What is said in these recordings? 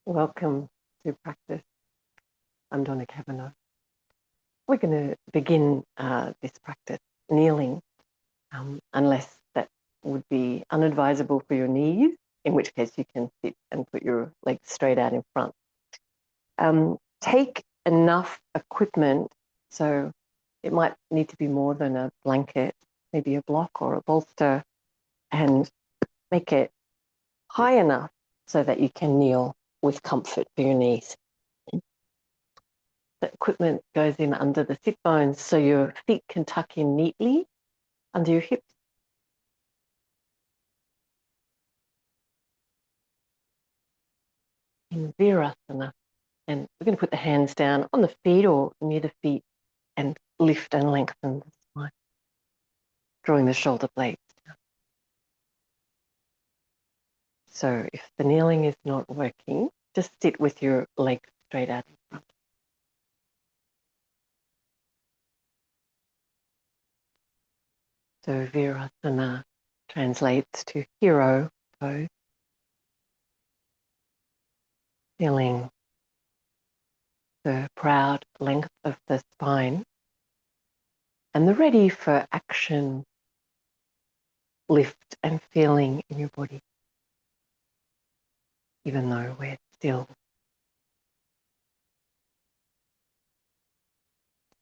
Welcome to practice. I'm Donna Cavanough. We're going to begin this practice kneeling, unless that would be unadvisable for your knees, in which case you can sit and put your legs straight out in front. Take enough equipment, so it might need to be more than a blanket, maybe a block or a bolster, and make it high enough so that you can kneel with comfort for your knees. The equipment goes in under the sit bones so your feet can tuck in neatly under your hips. In Virasana. And we're going to put the hands down on the feet or near the feet and lift and lengthen the spine, drawing the shoulder blades down. So if the kneeling is not working, just sit with your legs straight out in front. So Virasana translates to hero pose, feeling the proud length of the spine and the ready for action lift and feeling in your body, even though we're still.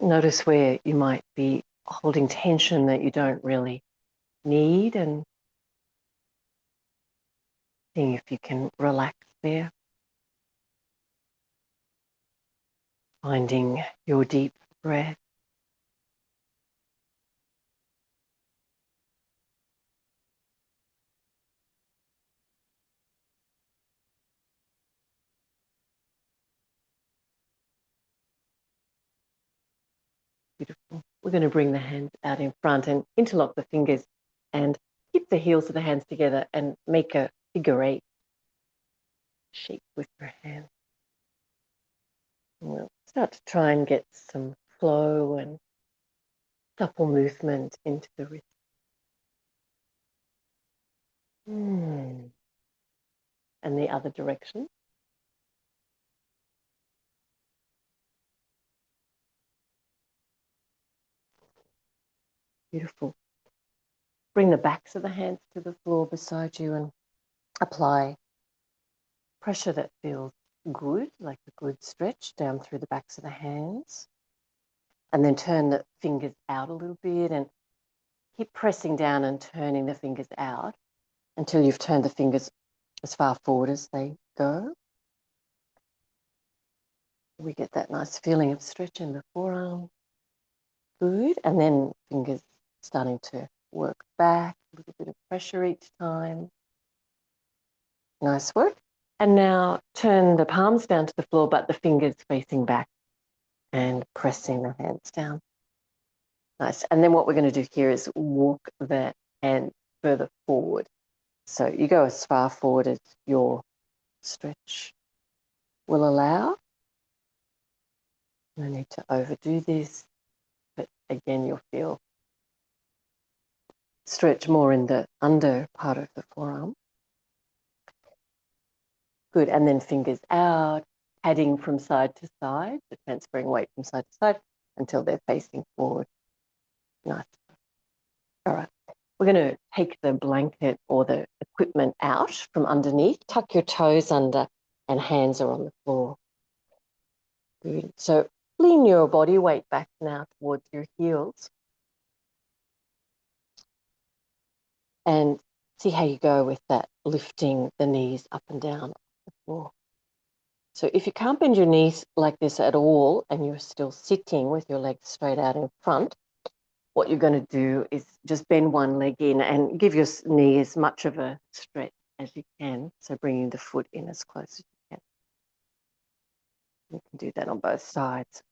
Notice where you might be holding tension that you don't really need and seeing if you can relax there. Finding your deep breath. Beautiful. We're going to bring the hands out in front and interlock the fingers and keep the heels of the hands together and make a figure 8 shape with your hand. We'll start to try and get some flow and supple movement into the wrist. And the other direction. Beautiful. Bring the backs of the hands to the floor beside you and apply pressure that feels good, like a good stretch down through the backs of the hands. And then turn the fingers out a little bit and keep pressing down and turning the fingers out until you've turned the fingers as far forward as they go. We get that nice feeling of stretch in the forearm. Good. And then fingers starting to work back, a little bit of pressure each time. Nice work. And now turn the palms down to the floor, but the fingers facing back and pressing the hands down. Nice. And then what we're going to do here is walk the hand further forward. So you go as far forward as your stretch will allow. No need to overdo this, but again, you'll feel stretch more in the under part of the forearm. Good. And then fingers out, padding from side to side, so transferring weight from side to side until they're facing forward. Nice. All right. We're going to take the blanket or the equipment out from underneath. Tuck your toes under and hands are on the floor. Good. So lean your body weight back now towards your heels. And see how you go with that, lifting the knees up and down the floor. So if you can't bend your knees like this at all and you're still sitting with your legs straight out in front, what you're going to do is just bend one leg in and give your knee as much of a stretch as you can. So bringing the foot in as close as you can. You can do that on both sides.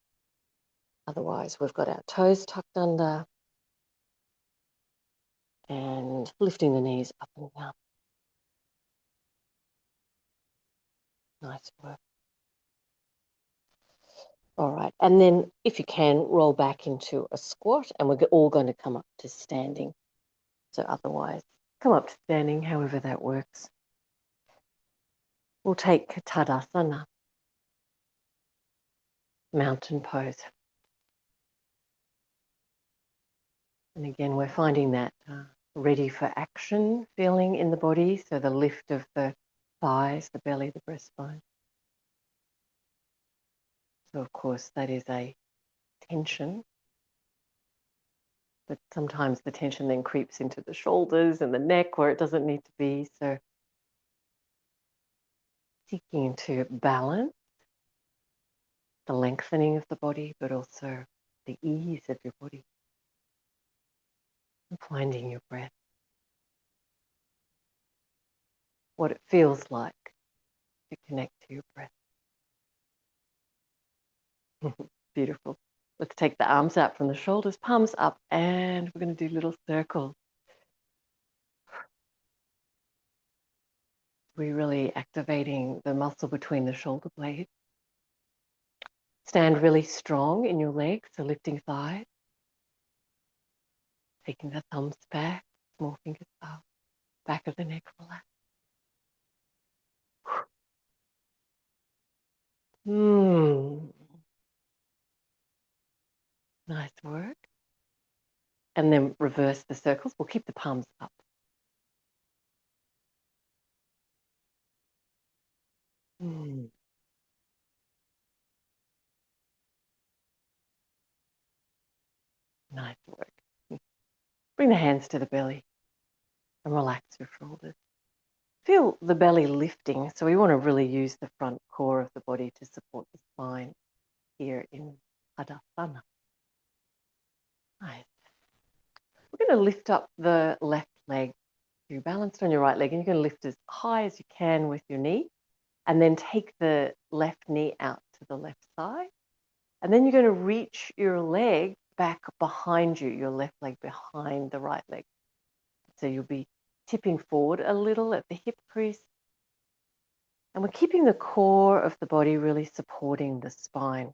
Otherwise, we've got our toes tucked under and lifting the knees up and down. Nice work. All right, and then if you can, roll back into a squat and we're all going to come up to standing. So otherwise, come up to standing, however that works. We'll take Tadasana, mountain pose. And again, we're finding that ready for action feeling in the body. So the lift of the thighs, the belly, the breastbone. So of course that is a tension, but sometimes the tension then creeps into the shoulders and the neck where it doesn't need to be. So seeking to balance the lengthening of the body, but also the ease of your body. And finding your breath, what it feels like to connect to your breath. Beautiful. Let's take the arms out from the shoulders, palms up, and we're going to do little circles. We're really activating the muscle between the shoulder blades. Stand really strong in your legs, so lifting thighs. Taking the thumbs back, small fingers up, back of the neck relaxed. Nice work. And then reverse the circles. We'll keep the palms up. Nice work. Bring the hands to the belly and relax your shoulders. Feel the belly lifting. So we want to really use the front core of the body to support the spine here in Tadasana. Nice. We're going to lift up the left leg. You're balanced on your right leg and you're going to lift as high as you can with your knee and then take the left knee out to the left side. And then you're going to reach your leg back behind you, your left leg behind the right leg. So you'll be tipping forward a little at the hip crease. And we're keeping the core of the body really supporting the spine.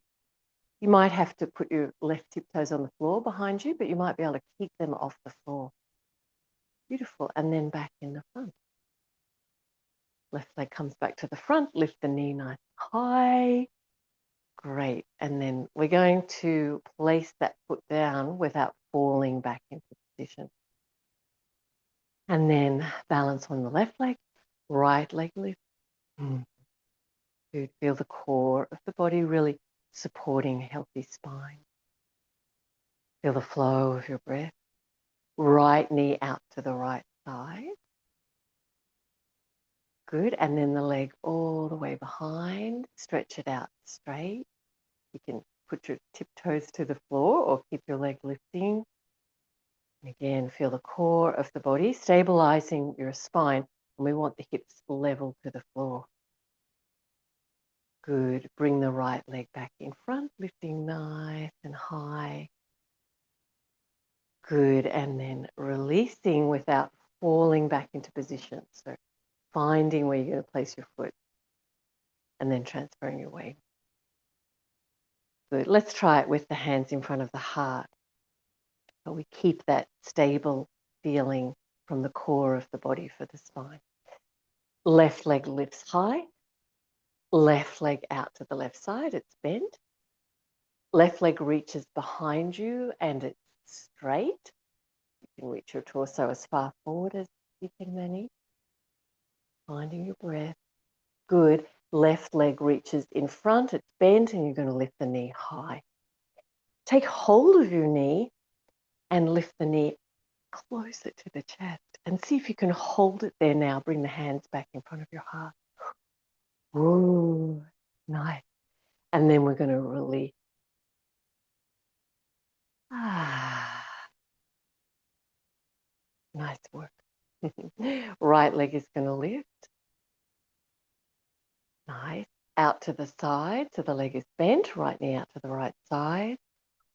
You might have to put your left tiptoes on the floor behind you, but you might be able to keep them off the floor. Beautiful. And then back in the front. Left leg comes back to the front. Lift the knee nice high. Great. And then we're going to place that foot down without falling back into position. And then balance on the left leg, right leg lift. Good. Feel the core of the body really supporting a healthy spine. Feel the flow of your breath. Right knee out to the right side. Good. And then the leg all the way behind. Stretch it out straight. You can put your tiptoes to the floor or keep your leg lifting. And again, feel the core of the body, stabilizing your spine. And we want the hips level to the floor. Good. Bring the right leg back in front, lifting nice and high. Good. And then releasing without falling back into position. So finding where you're going to place your foot and then transferring your weight. Good. Let's try it with the hands in front of the heart. But we keep that stable feeling from the core of the body for the spine. Left leg lifts high. Left leg out to the left side. It's bent. Left leg reaches behind you and it's straight. You can reach your torso as far forward as you can manage. Finding your breath. Good. Left leg reaches in front. It's bent and you're going to lift the knee high. Take hold of your knee and lift the knee closer to the chest and see if you can hold it there now. Bring the hands back in front of your heart. Ooh, nice. And then we're going to release. Nice work. Right leg is going to lift. Nice. Out to the side, so the leg is bent. Right knee out to the right side.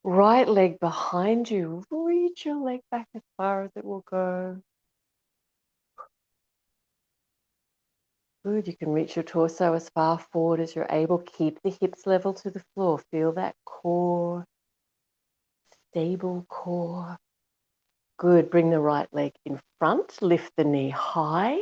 Right leg behind you. Reach your leg back as far as it will go. Good. You can reach your torso as far forward as you're able. Keep the hips level to the floor. Feel that core. Stable core. Good. Bring the right leg in front. Lift the knee high.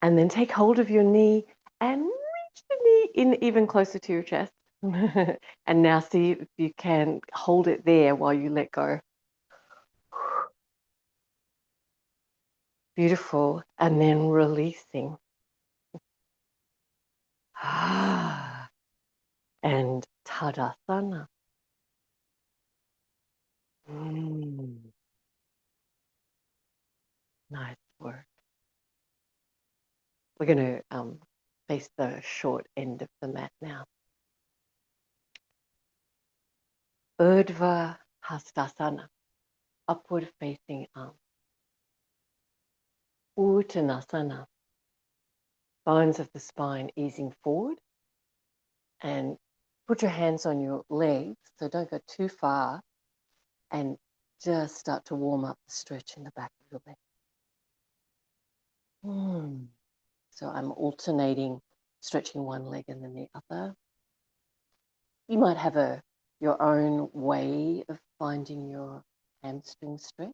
And then take hold of your knee and reach the knee in even closer to your chest. And now see if you can hold it there while you let go. Beautiful. And then releasing. And Tadasana. Nice work. We're going to face the short end of the mat now. Urdhva Hastasana, upward facing arm. Uttanasana, bones of the spine easing forward, and put your hands on your legs, so don't go too far, and just start to warm up the stretch in the back of your leg. So I'm alternating, stretching one leg and then the other. You might have your own way of finding your hamstring stretch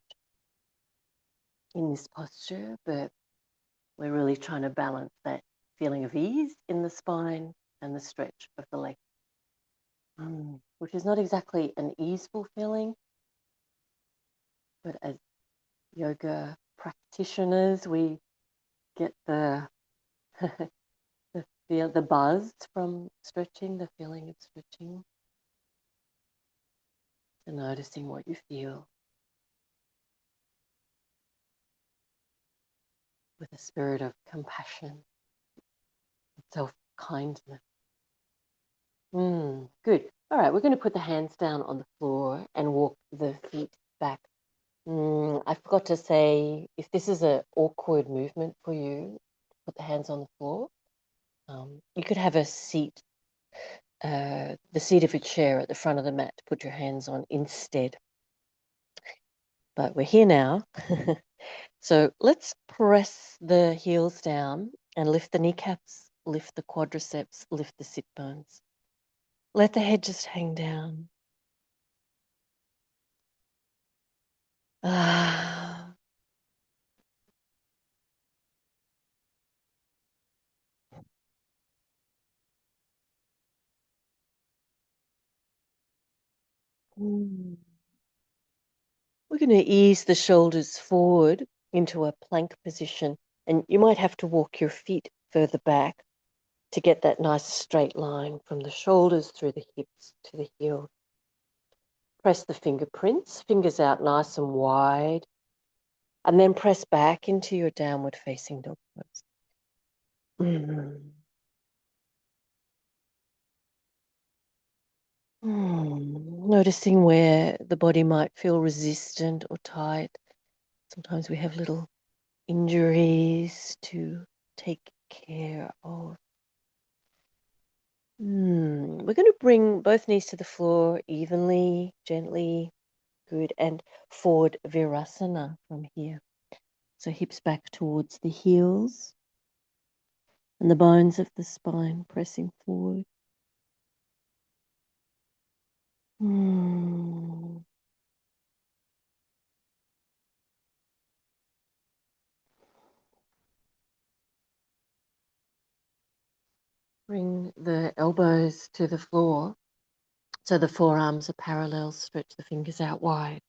in this posture, but we're really trying to balance that feeling of ease in the spine and the stretch of the leg, which is not exactly an easeful feeling, but as yoga practitioners, we get the the buzz from stretching, the feeling of stretching, and noticing what you feel with a spirit of compassion, self-kindness. Good. All right, we're going to put the hands down on the floor and walk the feet back. I forgot to say, if this is an awkward movement for you, put the hands on the floor. You could have a seat, the seat of a chair at the front of the mat to put your hands on instead. But we're here now. So let's press the heels down and lift the kneecaps, lift the quadriceps, lift the sit bones. Let the head just hang down. We're going to ease the shoulders forward into a plank position, and you might have to walk your feet further back to get that nice straight line from the shoulders through the hips to the heel. Press the fingerprints, fingers out nice and wide, and then press back into your downward facing dog pose. Noticing where the body might feel resistant or tight. Sometimes we have little injuries to take care of. We're going to bring both knees to the floor evenly, gently, good, and forward virasana from here. So hips back towards the heels and the bones of the spine pressing forward. Bring the elbows to the floor so the forearms are parallel. Stretch the fingers out wide.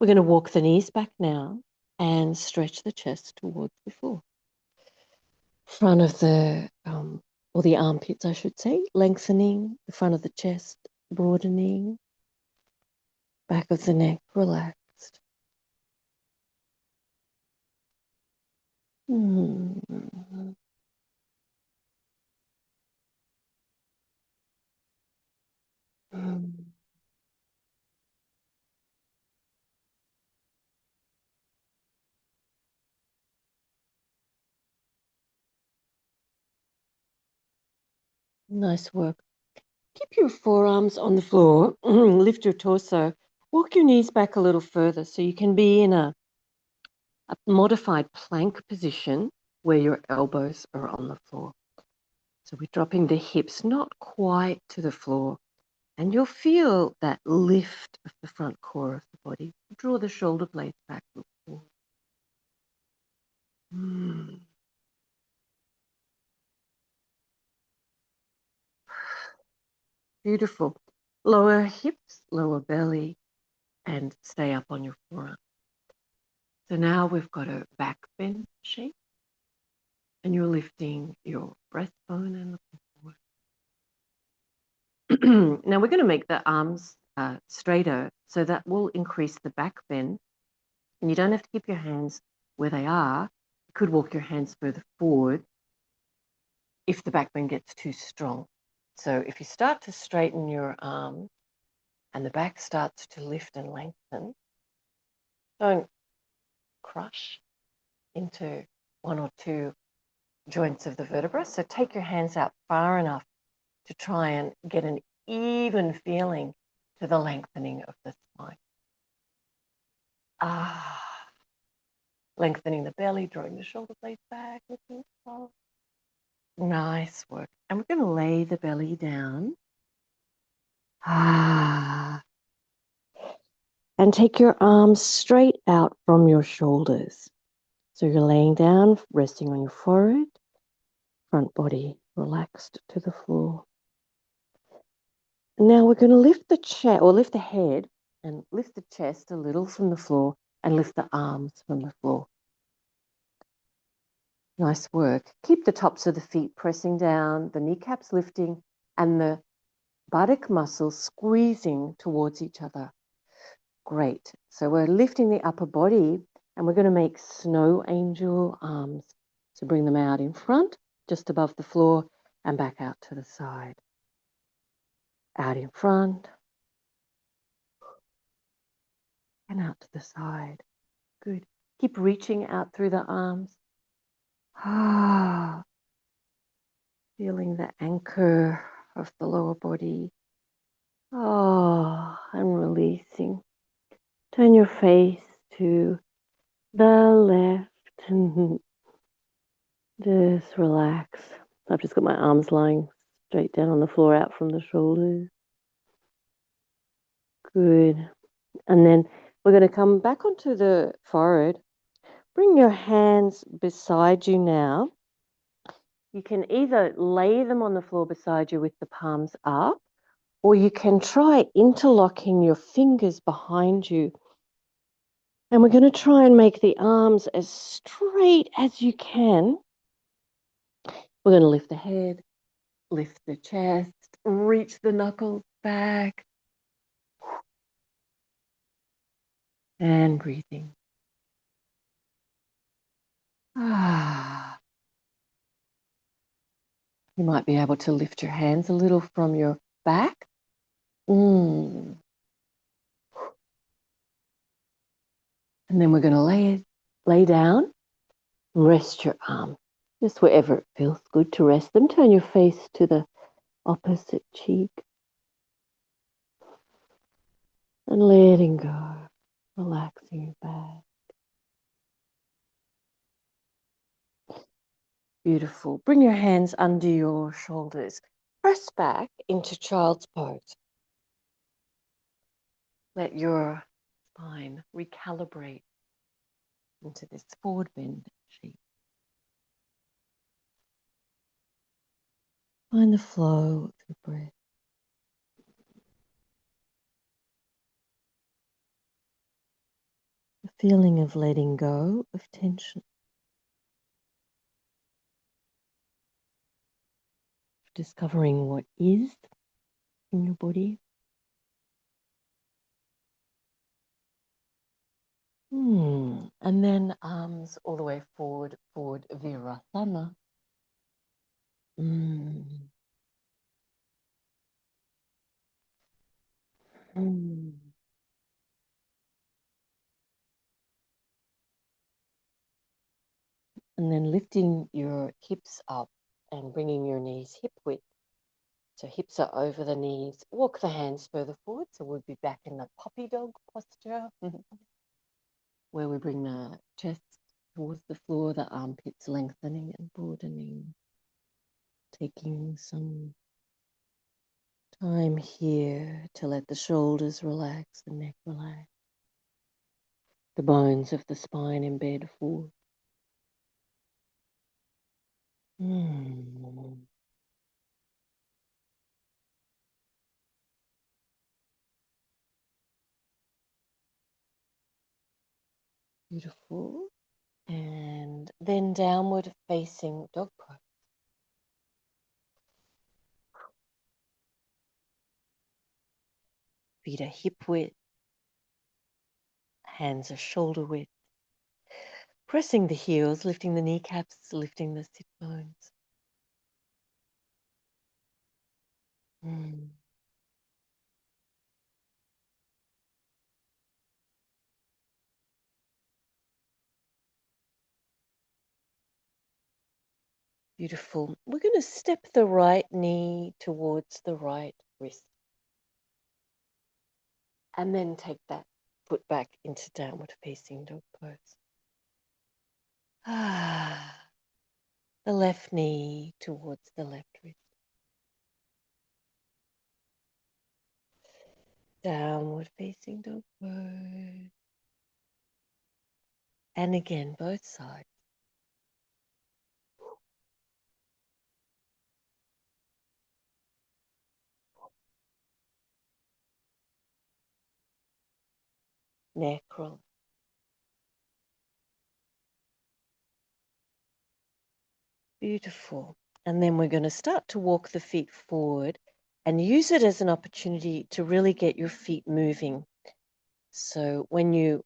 We're going to walk the knees back now and stretch the chest towards the floor. Front of or the armpits, I should say, lengthening, the front of the chest broadening, back of the neck relaxed. Nice work. Keep your forearms on the floor. Lift your torso. Walk your knees back a little further so you can be in a modified plank position where your elbows are on the floor. So we're dropping the hips not quite to the floor, and you'll feel that lift of the front core of the body. Draw the shoulder blades back. Beautiful. Lower hips, lower belly, and stay up on your forearm. So now we've got a back bend shape, and you're lifting your breastbone and looking forward. Now we're going to make the arms straighter, so that will increase the back bend. And you don't have to keep your hands where they are. You could walk your hands further forward if the back bend gets too strong. So if you start to straighten your arms and the back starts to lift and lengthen, don't crush into one or two joints of the vertebra. So take your hands out far enough to try and get an even feeling to the lengthening of the spine. Lengthening the belly, drawing the shoulder blades back, looking forward. Nice work. And we're going to lay the belly down. And take your arms straight out from your shoulders. So you're laying down, resting on your forehead, front body relaxed to the floor. Now we're going to lift the chest, or lift the head, and lift the chest a little from the floor, and lift the arms from the floor. Nice work. Keep the tops of the feet pressing down, the kneecaps lifting, and the buttock muscles squeezing towards each other. Great. So we're lifting the upper body, and we're going to make snow angel arms. So bring them out in front, just above the floor, and back out to the side. Out in front, and out to the side. Good. Keep reaching out through the arms. Feeling the anchor of the lower body. And releasing. Turn your face to the left and just relax. I've just got my arms lying straight down on the floor out from the shoulders. Good. And then we're going to come back onto the forehead. Bring your hands beside you now. You can either lay them on the floor beside you with the palms up, or you can try interlocking your fingers behind you. And we're going to try and make the arms as straight as you can. We're going to lift the head, lift the chest, reach the knuckles back. And breathing. You might be able to lift your hands a little from your back. And then we're going to lay down, rest your arm, just wherever it feels good to rest them. Turn your face to the opposite cheek. And letting go, relaxing your back. Beautiful. Bring your hands under your shoulders. Press back into child's pose. Let your spine recalibrate into this forward bend shape. Find the flow of the breath. The feeling of letting go of tension. Discovering what is in your body. And then arms all the way forward, Virasana. And then lifting your hips up and bringing your knees hip width. So hips are over the knees. Walk the hands further forward. So we'll be back in the puppy dog posture, where we bring the chest towards the floor, the armpits lengthening and broadening. Taking some time here to let the shoulders relax, the neck relax, the bones of the spine embed forward. Beautiful. And then downward facing dog pose. Feet are hip width, hands are shoulder width. Pressing the heels, lifting the kneecaps, lifting the sit bones. Beautiful. We're going to step the right knee towards the right wrist. And then take that foot back into downward facing dog pose. The left knee towards the left wrist. Downward facing dog pose. And again, both sides. Neck roll. Beautiful. And then we're going to start to walk the feet forward and use it as an opportunity to really get your feet moving. So when you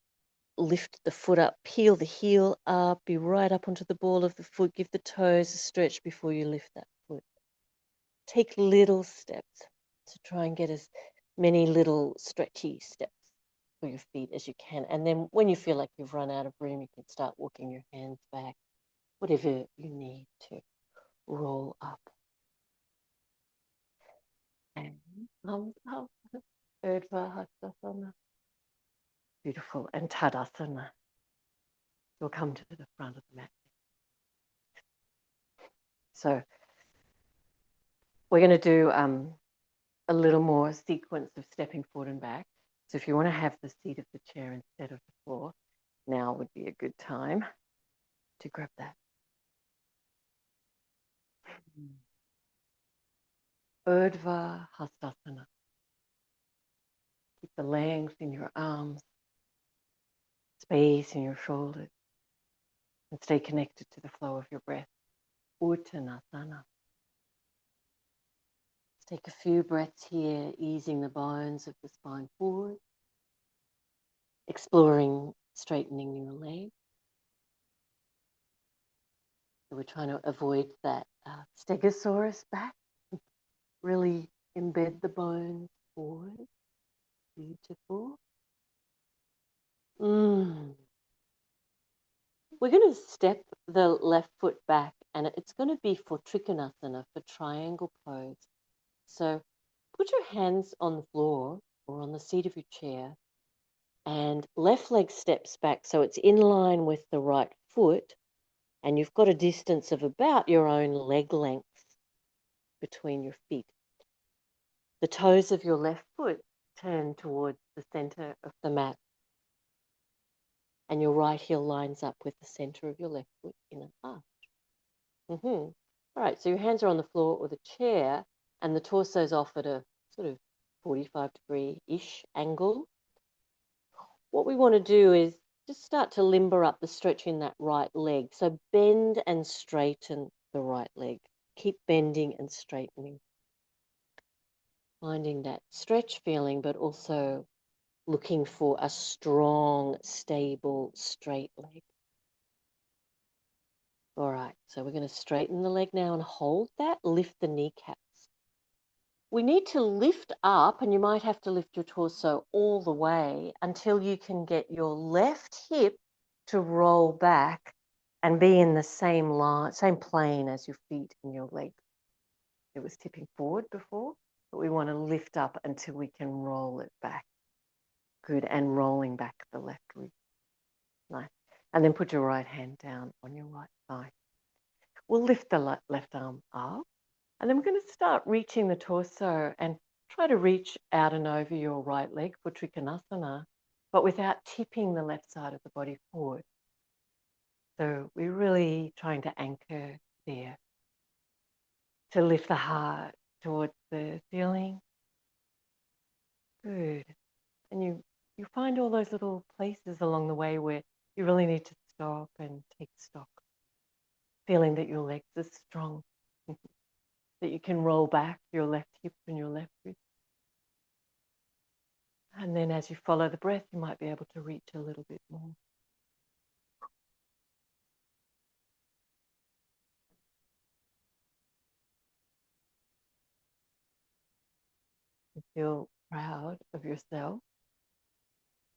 lift the foot up, peel the heel up, be right up onto the ball of the foot, give the toes a stretch before you lift that foot. Take little steps to try and get as many little stretchy steps for your feet as you can. And then when you feel like you've run out of room, you can start walking your hands back, whatever you need to roll up. And thumbs up. Urdhva Hastasana. Beautiful. And Tadasana. You'll come to the front of the mat. So we're going to do a little more sequence of stepping forward and back. So if you want to have the seat of the chair instead of the floor, now would be a good time to grab that. Urdhva Hastasana. Keep the length in your arms, space in your shoulders, and stay connected to the flow of your breath. Uttanasana. Let's take a few breaths here, easing the bones of the spine forward, exploring straightening your legs. So we're trying to avoid that stegosaurus back. Really embed the bones forward. Beautiful. We're going to step the left foot back, and it's going to be for Trikonasana, for triangle pose. So put your hands on the floor or on the seat of your chair, and left leg steps back so it's in line with the right foot, and you've got a distance of about your own leg length between your feet. The toes of your left foot turn towards the center of the mat, and your right heel lines up with the center of your left foot in an arch. All right, so your hands are on the floor or the chair, and the torso's off at a sort of 45-degree-ish angle. What we want to do is just start to limber up the stretch in that right leg. So bend and straighten the right leg. Keep bending and straightening. Finding that stretch feeling, but also looking for a strong, stable, straight leg. All right, so we're going to straighten the leg now and hold that. Lift the kneecaps. We need to lift up, and you might have to lift your torso all the way until you can get your left hip to roll back and be in the same line, same plane as your feet and your legs. It was tipping forward before, but we want to lift up until we can roll it back. Good, and rolling back the left rib. Nice. And then put your right hand down on your right thigh. We'll lift the left arm up, and then we're going to start reaching the torso and try to reach out and over your right leg for Trikonasana, but without tipping the left side of the body forward. So we're really trying to anchor there, to lift the heart towards the ceiling. Good. And you find all those little places along the way where You really need to stop and take stock, feeling that your legs are strong, that you can roll back your left hip and your left wrist. And then as you follow the breath, you might be able to reach a little bit more. You feel proud of yourself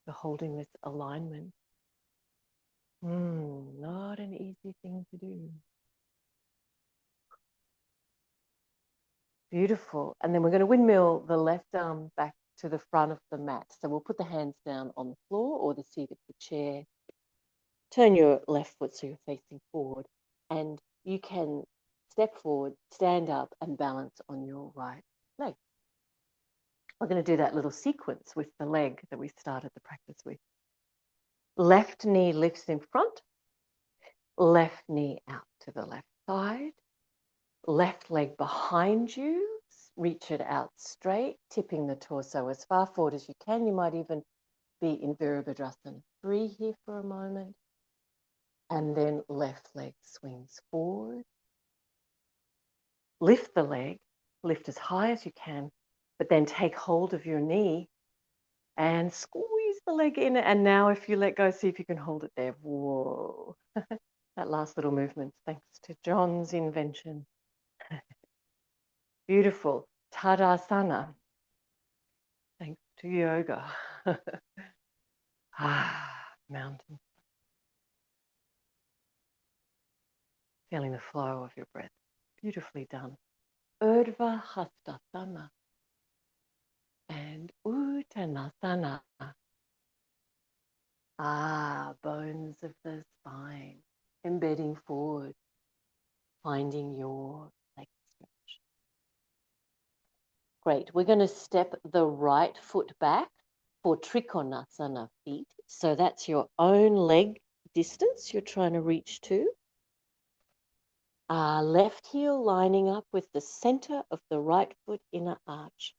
for holding this alignment. Not an easy thing to do. Beautiful. And then we're going to windmill the left arm back to the front of the mat. So we'll put the hands down on the floor or the seat of the chair. Turn your left foot so you're facing forward. And you can step forward, stand up, and balance on your right leg. We're going to do that little sequence with the leg that we started the practice with. Left knee lifts in front, left knee out to the left side, left leg behind you, reach it out straight, tipping the torso as far forward as you can. You might even be in Virabhadrasana 3 here for a moment. And then left leg swings forward. Lift the leg, lift as high as you can, but then take hold of your knee and squeeze the leg in. And now if you let go, see if you can hold it there. Whoa. That last little movement, thanks to John's invention. Beautiful. Tadasana. Thanks to yoga. Mountain. Feeling the flow of your breath. Beautifully done. Urdhva Hastasana and Uttanasana. Bones of the spine. Embedding forward. Finding your leg stretch. Great. We're going to step the right foot back for Trikonasana feet. So that's your own leg distance you're trying to reach to. Left heel lining up with the center of the right foot inner arch.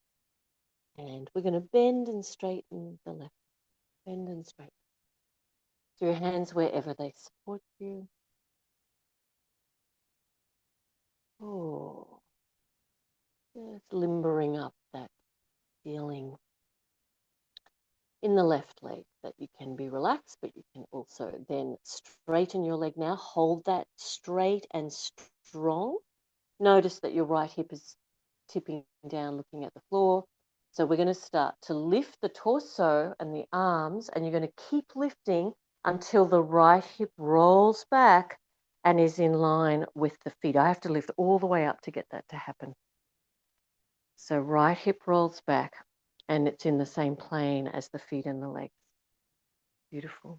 And we're going to bend and straighten the left. Bend and straighten. So your hands wherever they support you. Oh, just limbering up that feeling in the left leg that you can be relaxed, but you can also then straighten your leg now. Hold that straight and strong. Notice that your right hip is tipping down, looking at the floor. So we're going to start to lift the torso and the arms, and you're going to keep lifting until the right hip rolls back and is in line with the feet. I have to lift all the way up to get that to happen. So right hip rolls back and it's in the same plane as the feet and the legs. Beautiful.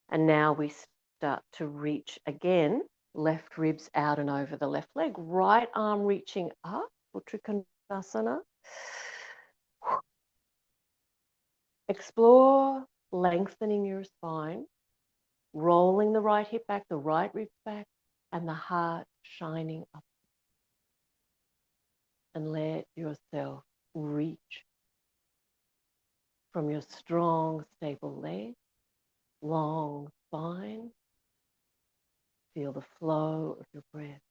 And now we start to reach again, left ribs out and over the left leg, right arm reaching up for Trikonasana. Explore lengthening your spine, rolling the right hip back, the right ribs back, and the heart shining up. And let yourself reach from your strong, stable leg, long spine. Feel the flow of your breath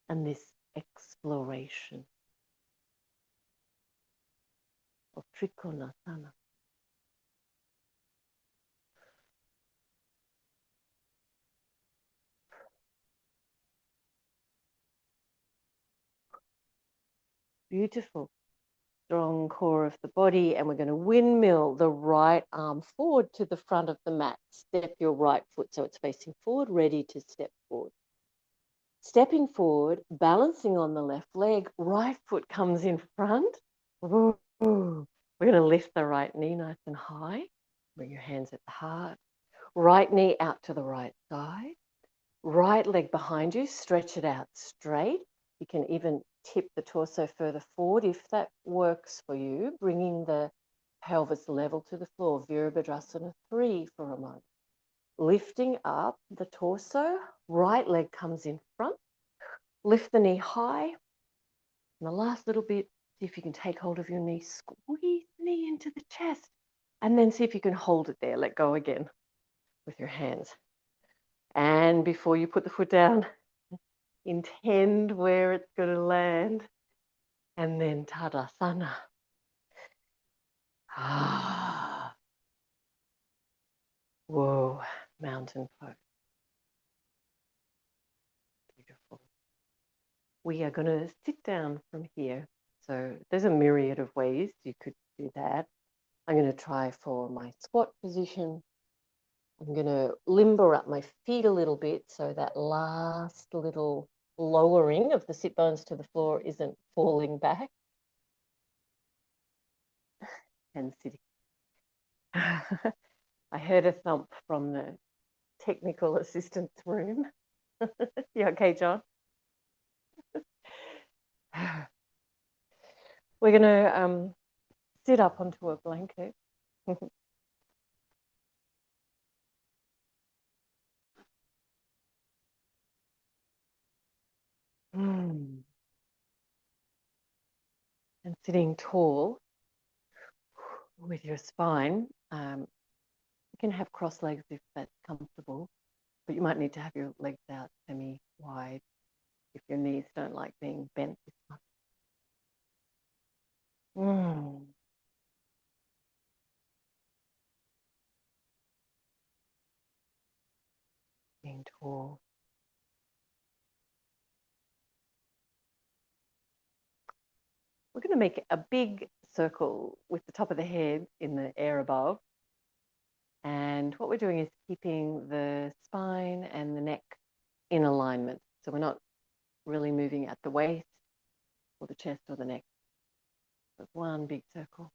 and this exploration of Trikonasana. Beautiful. Strong core of the body, and we're going to windmill the right arm forward to the front of the mat. Step your right foot so it's facing forward, ready to step forward. Stepping forward, balancing on the left leg, right foot comes in front. Ooh. We're going to lift the right knee nice and high. Bring your hands at the heart. Right knee out to the right side. Right leg behind you, stretch it out straight. You can even tip the torso further forward if that works for you, bringing the pelvis level to the floor. Virabhadrasana 3 for a moment. Lifting up the torso, right leg comes in front. Lift the knee high. And the last little bit, see if you can take hold of your knee. Squeeze the knee into the chest And then see if you can hold it there. Let go again with your hands. And before you put the foot down, intend where it's going to land. And then Tadasana. Ah. Whoa, mountain pose. Beautiful. We are going to sit down from here. So there's a myriad of ways you could do that. I'm going to try for my squat position. I'm going to limber up my feet a little bit so that last little lowering of the sit bones to the floor isn't falling back. And sitting. I heard a thump from the technical assistance room. You okay, John? We're going to sit up onto a blanket. And sitting tall with your spine. You can have cross legs if that's comfortable, but you might need to have your legs out semi-wide if your knees don't like being bent this much. Being tall. We're going to make a big circle with the top of the head in the air above. And what we're doing is keeping the spine and the neck in alignment. So we're not really moving at the waist or the chest or the neck. But one big circle.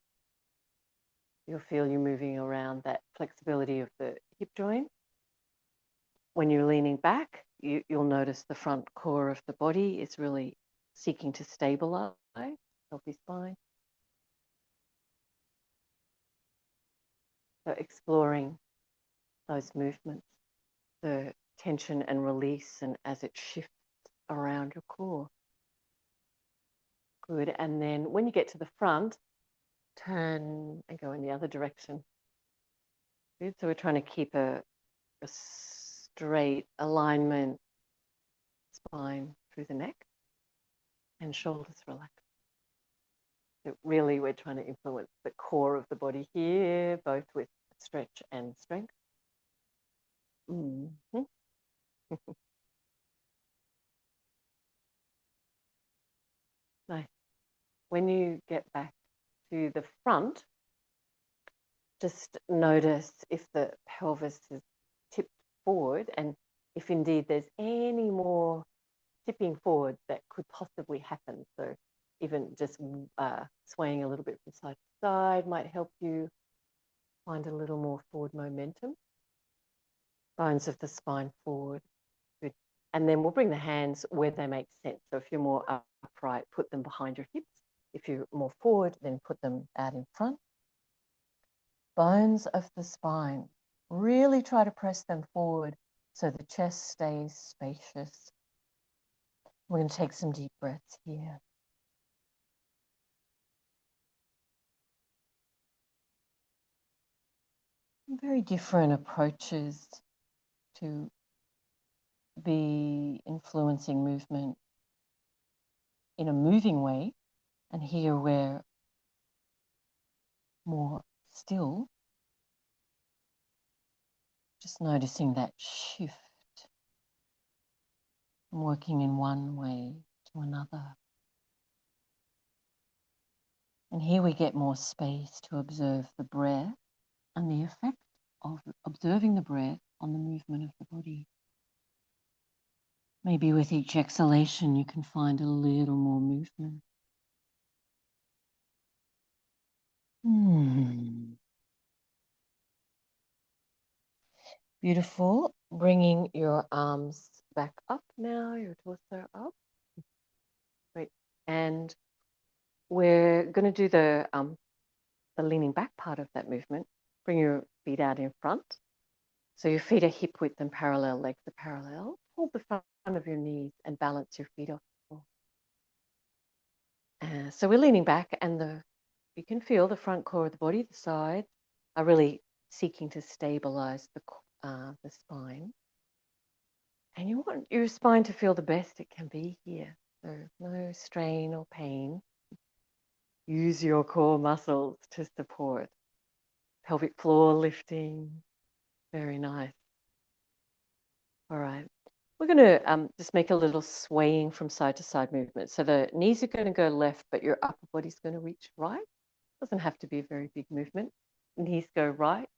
You'll feel you're moving around that flexibility of the hip joint. When you're leaning back, you'll notice the front core of the body is really seeking to stabilize, healthy spine. So exploring those movements, the tension and release, and as it shifts around your core. Good. And then when you get to the front, turn and go in the other direction. Good. So we're trying to keep a straight alignment, spine through the neck and shoulders relaxed. So really, we're trying to influence the core of the body here, both with stretch and strength. Mm-hmm. Nice. When you get back to the front, just notice if the pelvis is tipped forward and if indeed there's any more tipping forward that could possibly happen. So even just swaying a little bit from side to side might help you find a little more forward momentum. Bones of the spine forward. Good. And then we'll bring the hands where they make sense. So if you're more upright, put them behind your hips. If you're more forward, then put them out in front. Bones of the spine. Really try to press them forward so the chest stays spacious. We're going to take some deep breaths here. Very different approaches to be influencing movement in a moving way. And here we're more still, just noticing that shift from working in one way to another. And here we get more space to observe the breath and the effect of observing the breath on the movement of the body. Maybe with each exhalation, you can find a little more movement. Beautiful. Bringing your arms back up now, your torso up. Great. And we're going to do the leaning back part of that movement. Bring your feet out in front. So your feet are hip width and parallel, legs are parallel. Hold the front of your knees and balance your feet off the floor. So we're leaning back and you can feel the front core of the body, the side, are really seeking to stabilize the spine. And you want your spine to feel the best it can be here. So no strain or pain. Use your core muscles to support. Pelvic floor lifting. Very nice. All right. We're going to just make a little swaying from side to side movement. So the knees are going to go left, but your upper body's going to reach right. Doesn't have to be a very big movement. Knees go right,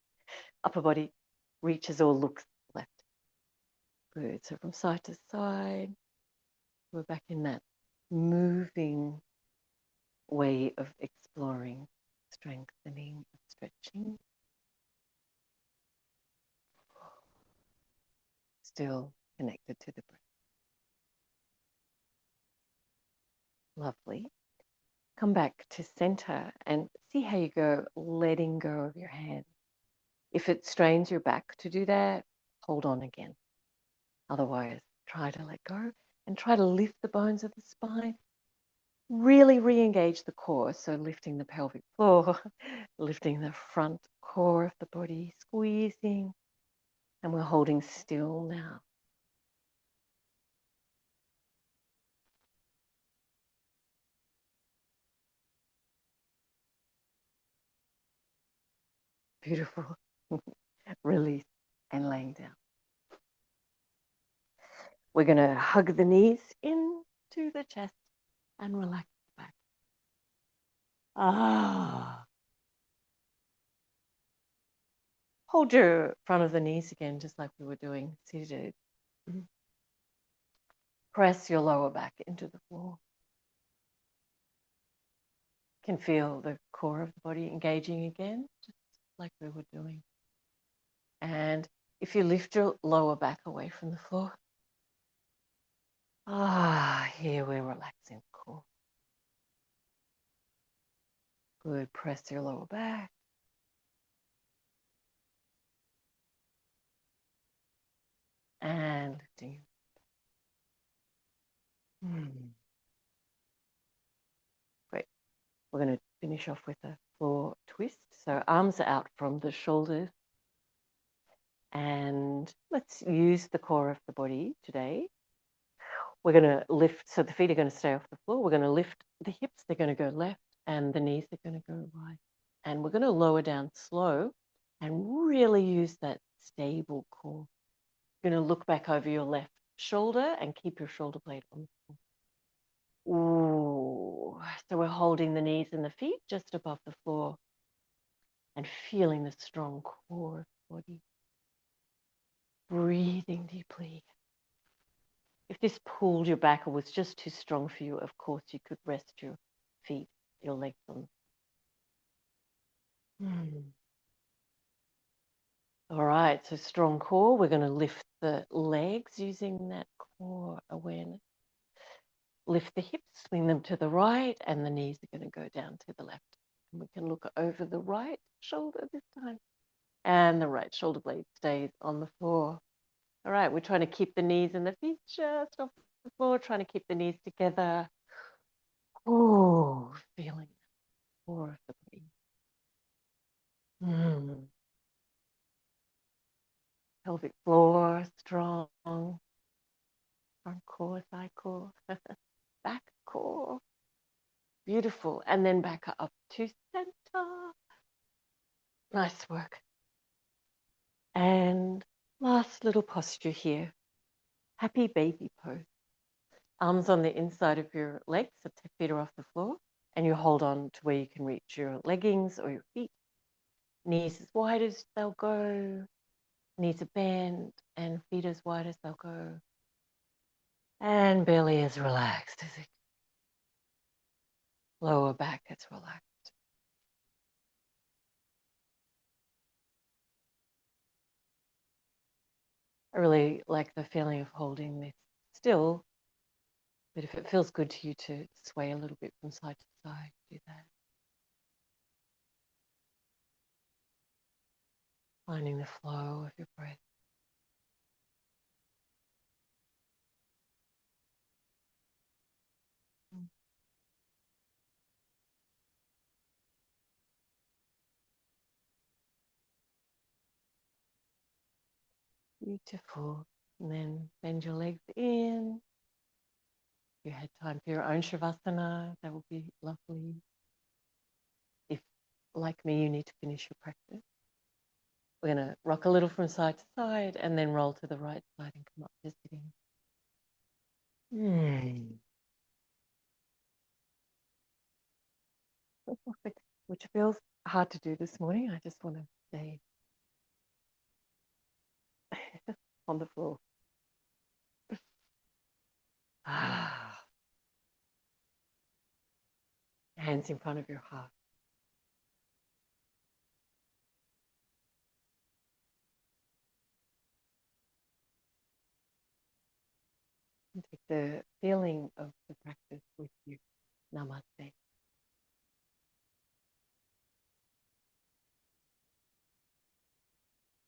upper body reaches or looks left. Good. So from side to side, we're back in that moving way of exploring, strengthening, stretching. Still connected to the breath. Lovely. Come back to center and see how you go, letting go of your hands. If it strains your back to do that, hold on again. Otherwise, try to let go and try to lift the bones of the spine. Really re-engage the core. So lifting the pelvic floor, lifting the front core of the body, squeezing. And we're holding still now. Beautiful. Release and laying down. We're going to hug the knees into the chest and relax the back. Ah. Hold your front of the knees again, just like we were doing seated. Press your lower back into the floor. You can feel the core of the body engaging again, just like we were doing. And if you lift your lower back away from the floor, here we're relaxing the core. Good. Press your lower back. And lifting. Great. We're going to finish off with a floor twist. So arms are out from the shoulders. And let's use the core of the body today. We're going to lift, so the feet are going to stay off the floor. We're going to lift the hips. They're going to go left and the knees are going to go right. And we're going to lower down slow and really use that stable core. You're going to look back over your left shoulder and keep your shoulder blade on the floor. Ooh. So we're holding the knees and the feet just above the floor and feeling the strong core of the body. Breathing deeply. If this pulled your back or was just too strong for you, of course, you could rest your feet, your legs on. All right, so strong core. We're going to lift the legs using that core awareness. Lift the hips, swing them to the right, and the knees are going to go down to the left. And we can look over the right shoulder this time. And the right shoulder blade stays on the floor. All right, we're trying to keep the knees and the feet just off the floor, trying to keep the knees together. Oh, feeling the core of the body. Pelvic floor, strong. Front core, side core, back core. Beautiful. And then back up to center. Nice work. And last little posture here. Happy baby pose. Arms on the inside of your legs, so feet are off the floor. And you hold on to where you can reach your leggings or your feet. Knees as wide as they'll go. Knees are bent and feet as wide as they'll go. And belly is relaxed as it. Lower back is relaxed. I really like the feeling of holding this still, but if it feels good to you to sway a little bit from side to side, do that. Finding the flow of your breath. Beautiful. And then bend your legs in. If you had time for your own Shavasana, that would be lovely. If, like me, you need to finish your practice. We're going to rock a little from side to side and then roll to the right side and come up to sitting. Which feels hard to do this morning. I just want to stay on the floor. Hands in front of your heart. And take the feeling of the practice with you. Namaste.